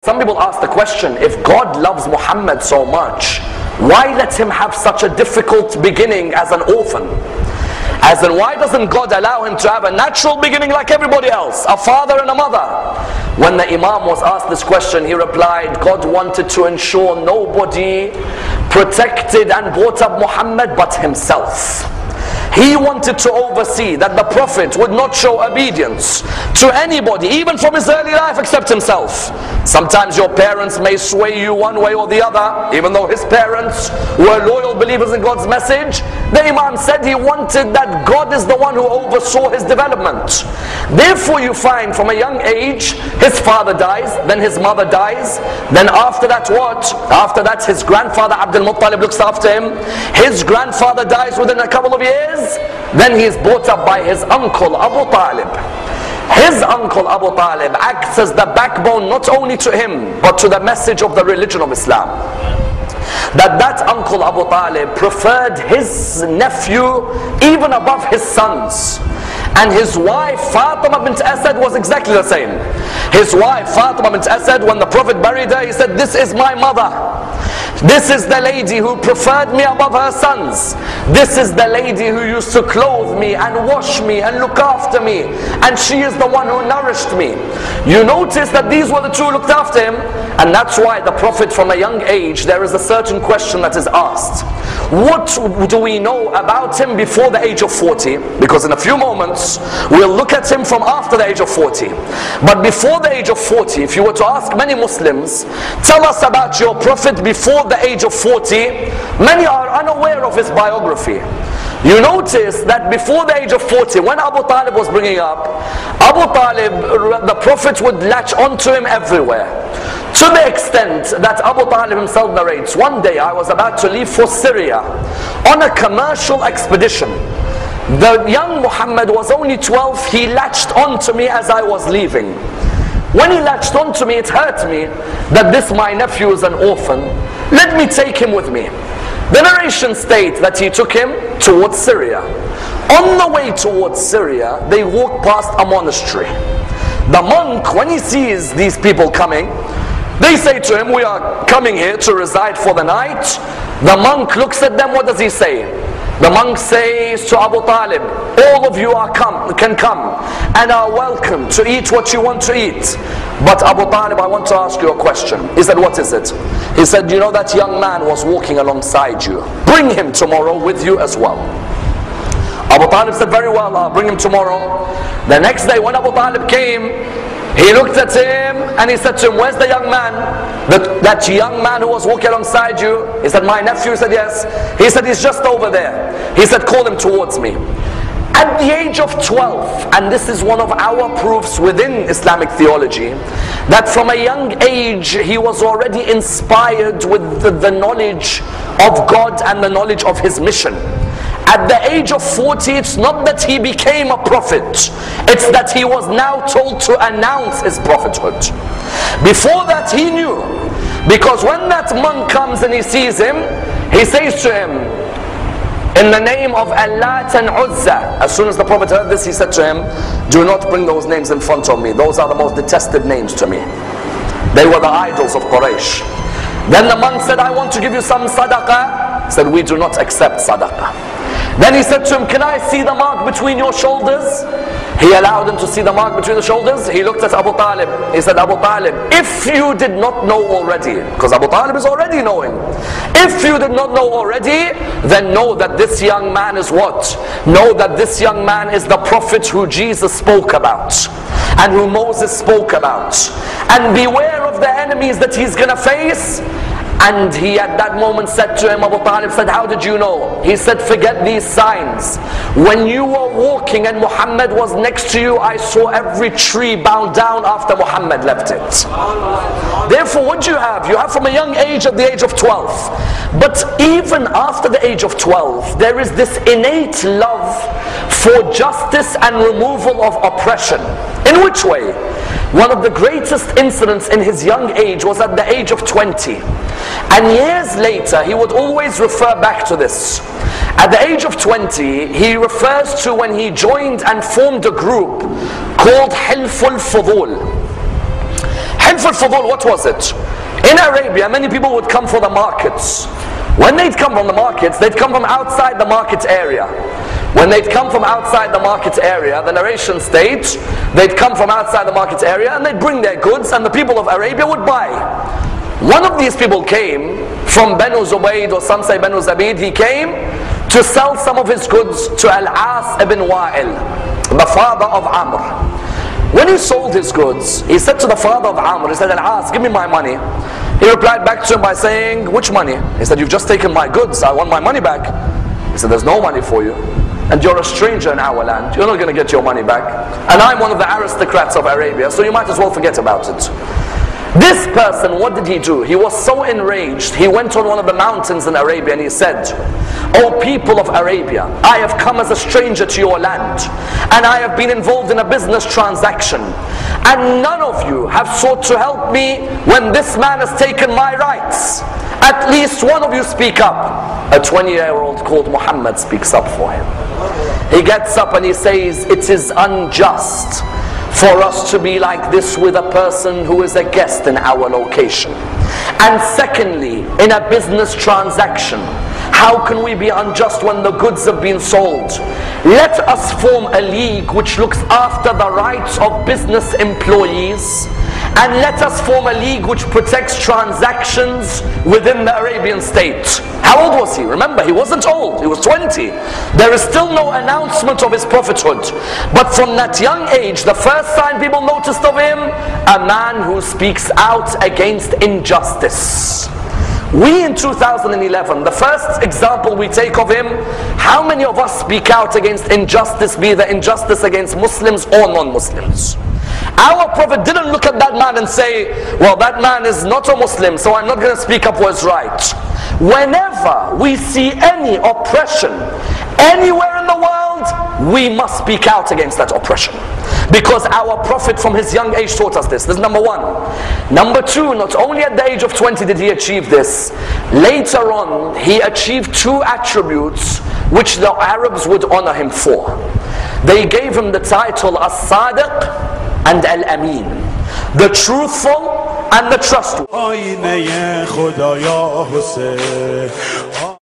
Some people ask the question, if God loves Muhammad so much, why let him have such a difficult beginning as an orphan? As in, why doesn't God allow him to have a natural beginning like everybody else, a father and a mother? When the Imam was asked this question, he replied, God wanted to ensure nobody protected and brought up Muhammad but himself. He wanted to oversee that the Prophet would not show obedience to anybody, even from his early life, except himself. Sometimes your parents may sway you one way or the other, even though his parents were loyal believers in God's message. The Imam said he wanted that God is the one who oversaw his development. Therefore you find from a young age, his father dies, then his mother dies, then after that what? After that his grandfather Abdul Muttalib looks after him. His grandfather dies within a couple of years. Then he is brought up by his uncle Abu Talib. His uncle Abu Talib acts as the backbone not only to him but to the message of the religion of Islam. That uncle Abu Talib preferred his nephew even above his sons. And his wife Fatima bint Asad was exactly the same. His wife Fatima bint Asad, when the Prophet buried her, he said, this is my mother. This is the lady who preferred me above her sons. This is the lady who used to clothe me and wash me and look after me. And she is the one who nourished me. You notice that these were the two who looked after him. And that's why the Prophet from a young age, there is a certain question that is asked. What do we know about him before the age of 40? Because in a few moments, we'll look at him from after the age of 40. But before the age of 40, if you were to ask many Muslims, tell us about your Prophet before the age of 40, many are unaware of his biography. You notice that before the age of 40, when Abu Talib was bringing up, Abu Talib, the Prophet would latch onto him everywhere. To the extent that Abu Talib himself narrates, one day I was about to leave for Syria on a commercial expedition. The young Muhammad was only 12, he latched onto me as I was leaving. When he latched onto me, it hurt me that this my nephew is an orphan. Let me take him with me. The narration states that he took him towards Syria. On the way towards Syria, they walked past a monastery. The monk, when he sees these people coming, they say to him, we are coming here to reside for the night. The monk looks at them, what does he say? The monk says to Abu Talib, all of you can come and are welcome to eat what you want to eat. But Abu Talib, I want to ask you a question. He said, what is it? He said, you know that young man was walking alongside you. Bring him tomorrow with you as well. Abu Talib said, very well, I'll bring him tomorrow. The next day when Abu Talib came, he looked at him and he said to him, where's the young man? That young man who was walking alongside you? He said, my nephew. He said, yes. He said, he's just over there. He said, call him towards me. At the age of 12, and this is one of our proofs within Islamic theology, that from a young age he was already inspired with the knowledge of God and the knowledge of his mission. At the age of 40, it's not that he became a prophet, it's that he was now told to announce his prophethood. Before that he knew, because when that monk comes and he sees him, he says to him, in the name of Allah and Uzza. As soon as the Prophet heard this, he said to him, do not bring those names in front of me. Those are the most detested names to me. They were the idols of Quraysh. Then the monk said, I want to give you some sadaqah. He said, we do not accept sadaqah. Then he said to him, can I see the mark between your shoulders? He allowed him to see the mark between the shoulders. He looked at Abu Talib. He said, Abu Talib, if you did not know already, because Abu Talib is already knowing, if you did not know already, then know that this young man is what? Know that this young man is the prophet who Jesus spoke about and who Moses spoke about. And beware of the enemies that he's going to face. And he at that moment said to him, Abu Talib said, how did you know? He said, forget these signs. When you were walking and Muhammad was next to you, I saw every tree bow down after Muhammad left it. Therefore, what do you have? You have from a young age at the age of 12. But even after the age of 12, there is this innate love for justice and removal of oppression. In which way? One of the greatest incidents in his young age was at the age of 20. And years later, he would always refer back to this. At the age of 20, he refers to when he joined and formed a group called Hilful Fudul. Hilf al-Fudul, what was it? In Arabia, many people would come for the markets. When they'd come from the markets, they'd come from outside the market area. When they'd come from outside the market area, the narration states, they'd come from outside the market area and they'd bring their goods and the people of Arabia would buy. One of these people came from Banu Zubayd, or some say Banu Zabid. He came to sell some of his goods to Al-As ibn Wa'il, the father of Amr. When he sold his goods, he said to the father of Amr, he said, Al-As, give me my money. He replied back to him by saying, which money? He said, you've just taken my goods, I want my money back. He said, there's no money for you. And you're a stranger in our land, you're not going to get your money back. And I'm one of the aristocrats of Arabia, so you might as well forget about it. This person, what did he do? He was so enraged, he went on one of the mountains in Arabia and he said, O people of Arabia, I have come as a stranger to your land and I have been involved in a business transaction and none of you have sought to help me when this man has taken my rights. At least one of you speak up. A 20-year-old called Muhammad speaks up for him. He gets up and he says, it is unjust for us to be like this with a person who is a guest in our location. And secondly, in a business transaction, how can we be unjust when the goods have been sold? Let us form a league which looks after the rights of business employees, and let us form a league which protects transactions within the Arabian state. How old was he? Remember, he wasn't old, he was 20. There is still no announcement of his prophethood. But from that young age, the first sign people noticed of him, a man who speaks out against injustice. We in 2011, the first example we take of him, how many of us speak out against injustice, be the injustice against Muslims or non-Muslims? Our Prophet didn't look at that man and say, well, that man is not a Muslim, so I'm not going to speak up what's right. Whenever we see any oppression anywhere in the world, we must speak out against that oppression. Because our Prophet from his young age taught us this. This is number one. Number two, not only at the age of 20 did he achieve this, later on he achieved two attributes which the Arabs would honor him for. They gave him the title As-Sadiq and Al-Amin, the truthful and the trustworthy.